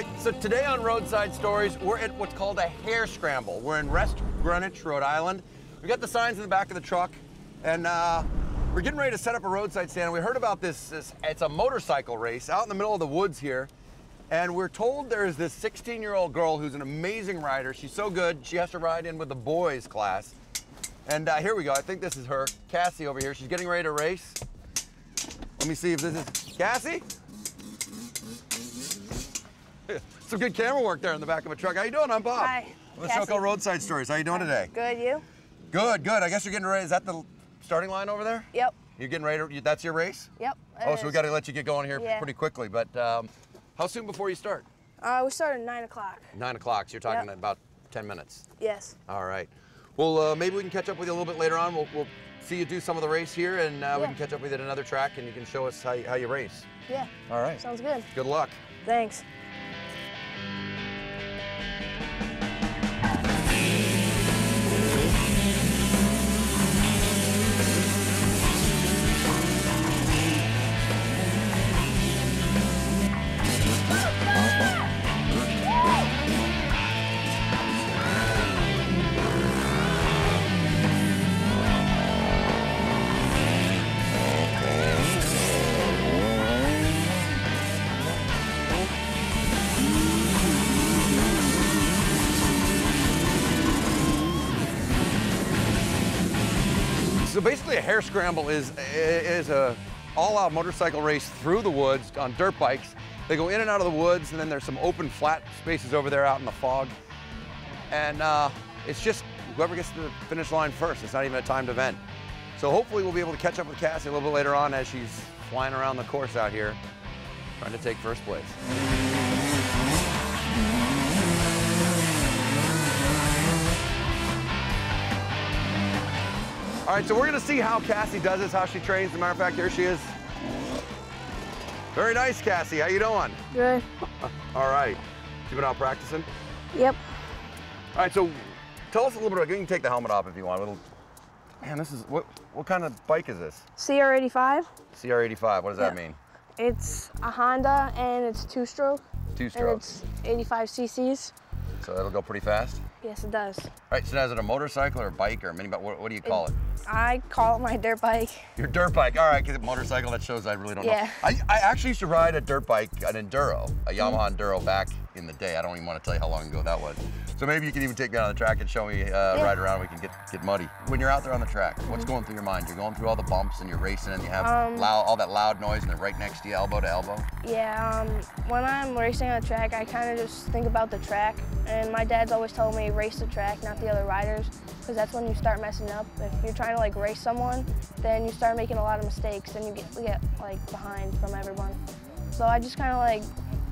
right, so today on Roadside Stories, we're at what's called a hare scramble. We're in West Greenwich, Rhode Island. We got the signs in the back of the truck, and we're getting ready to set up a roadside stand. We heard about this, it's a motorcycle race out in the middle of the woods here, and we're told there's this 16-year-old girl who's an amazing rider. She's so good, she has to ride in with the boys class. And here we go, I think this is her, Cassie over here. She's getting ready to race. Let me see if this is Cassie. Some good camera work there in the back of a truck. How you doing? I'm Bob. Hi, Let's talk about Roadside Stories. How you doing today? Good, you? Good, good. I guess you're getting ready. Is that the starting line over there? Yep. You're getting ready to, that's your race? Yep. Oh, so we got to let you get going here pretty quickly. But how soon before you start? We start at 9 o'clock. 9 o'clock, so you're talking about 10 minutes. Yes. All right. Well, maybe we can catch up with you a little bit later on. We'll see you do some of the race here, and we can catch up with you at another track, and you can show us how you race. Yeah. All right. Sounds good. Good luck. Thanks. So basically a hare scramble is a all-out motorcycle race through the woods on dirt bikes. They go in and out of the woods, and then there's some open flat spaces over there out in the fog. And it's just whoever gets to the finish line first. It's not even a timed event. So hopefully we'll be able to catch up with Cassie a little bit later on as she's flying around the course out here, trying to take first place. All right, so we're gonna see how Cassie does this, how she trains. As a matter of fact, here she is. Very nice, Cassie. How you doing? Good. All right. You been out practicing? Yep. All right, so tell us a little bit about, you can take the helmet off if you want. Man, this is, what kind of bike is this? CR85. CR85, what does that mean? It's a Honda, and it's two-stroke. Two-stroke. And it's 85 cc's. So that'll go pretty fast? Yes, it does. All right, so now is it a motorcycle or a bike or a mini bike? What do you call it? I call it my dirt bike. Your dirt bike, all right, because motorcycle, that shows I really don't know. I actually used to ride a dirt bike, an Enduro, a Yamaha Enduro back in the day. I don't even want to tell you how long ago that was. So maybe you can even take me on the track and show me ride around, we can get muddy. When you're out there on the track, what's going through your mind? You're going through all the bumps and you're racing and you have all that loud noise and they're right next to you, elbow to elbow? Yeah, when I'm racing on the track, I kind of just think about the track. And my dad's always told me, race the track, not the other riders, because that's when you start messing up. If you're trying to like race someone, then you start making a lot of mistakes and you get like behind from everyone. So I just kind of like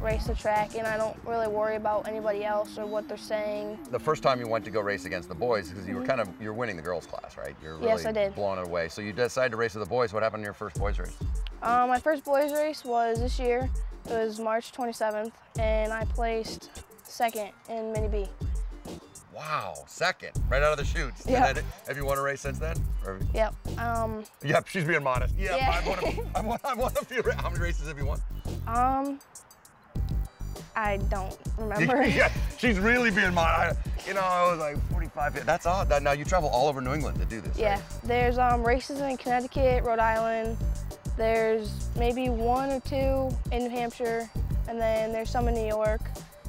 race the track, and I don't really worry about anybody else or what they're saying. The first time you went to go race against the boys, because you were you're winning the girls class, right? You're really yes, I did. Blowing it away. So you decided to race with the boys. What happened in your first boys race? My first boys race was this year. It was March 27th, and I placed second in Mini B. Wow, second, right out of the chutes. Yeah. Have you won a race since then? Or... Yep. Yep, she's being modest. Yep, yeah. I won a few. How many races have you won? I don't remember. Yeah, she's really being modest. You know, I was like 45. That's odd. Now you travel all over New England to do this. Yeah, right? There's races in Connecticut, Rhode Island. There's maybe 1 or 2 in New Hampshire, and then there's some in New York.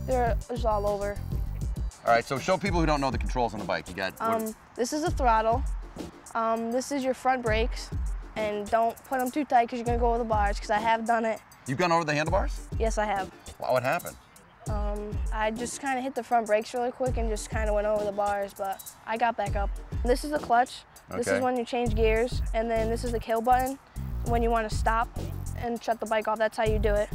They're just all over. All right, so show people who don't know the controls on the bike. You got this is the throttle. This is your front brakes, and don't put them too tight because you're gonna go over the bars, because I have done it. You've gone over the handlebars? Yes, I have. What happened? I just kind of hit the front brakes really quick and just kind of went over the bars, but I got back up. This is the clutch. Okay. This is when you change gears, and then this is the kill button when you want to stop and shut the bike off. That's how you do it.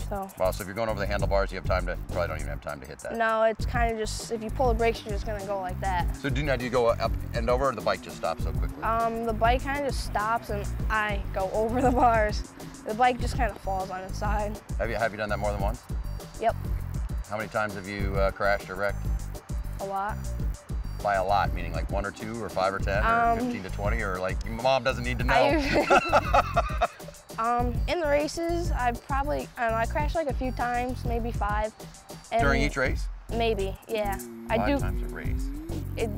So. Wow, so if you're going over the handlebars, you have time to, probably don't even have time to hit that. No, it's kind of just, if you pull the brakes, you're just gonna go like that. So do you go up and over, or the bike just stops so quickly? The bike kind of just stops and I go over the bars. The bike just kind of falls on its side. Have you done that more than once? Yep. How many times have you crashed or wrecked? A lot. By a lot, meaning like 1 or 2 or 5 or 10 or 15 to 20, or like your mom doesn't need to know? In the races, I don't know, I crashed like a few times, maybe 5. And During each race? Maybe, yeah. 5 times a race.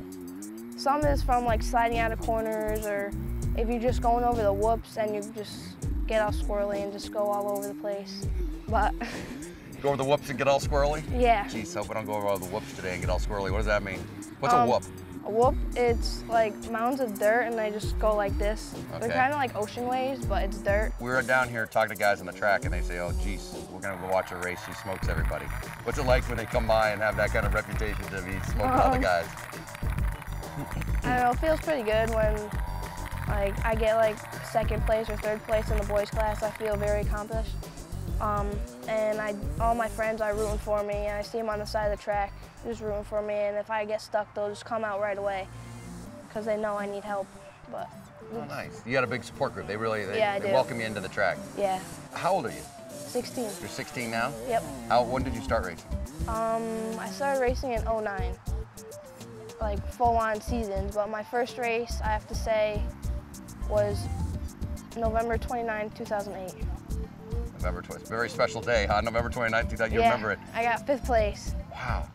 Some is from like sliding out of corners, or if you're just going over the whoops and you just get all squirrely and just go all over the place. But Go over the whoops and get all squirrely? yeah. Jeez, hope I don't go over all the whoops today and get all squirrely. What does that mean? What's a whoop? A whoop, it's like mounds of dirt and they just go like this. They're Okay. kind of like ocean waves, but it's dirt. We were down here talking to guys on the track and they say, oh, geez, we're gonna go watch a race. She smokes everybody. What's it like when they come by and have that kind of reputation to be smoking all the guys? I don't know, it feels pretty good when like I get like 2nd place or 3rd place in the boys class. I feel very accomplished. And all my friends are rooting for me, and I see them on the side of the track just rooting for me, and if I get stuck, they'll just come out right away because they know I need help. But Oh, nice. You got a big support group. They Yeah, I they do. welcome you into the track. yeah, How old are you? 16. You're 16 now? Yep. When did you start racing? I started racing in '09, like full-on seasons, but my first race, I have to say, was November 29, 2008. November 20th. Very special day, huh? November 29th, 2000. You Yeah, remember it? I got 5th place. Wow.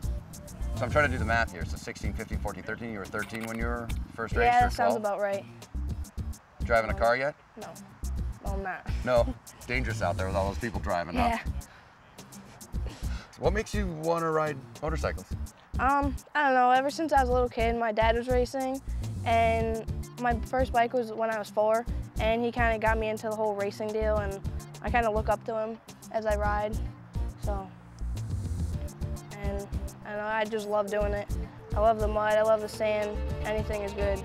So I'm trying to do the math here. So 16, 15, 14, 13. You were 13 when you were first race? Yeah, or that sounds 12? about right. Driving a car yet? No, I'm not. No. Dangerous out there with all those people driving, huh? Yeah. What makes you want to ride motorcycles? I don't know, ever since I was a little kid, my dad was racing, and my first bike was when I was 4, and he kind of got me into the whole racing deal, and I kind of look up to him as I ride, so, and I don't know, I just love doing it. I love the mud, I love the sand, anything is good.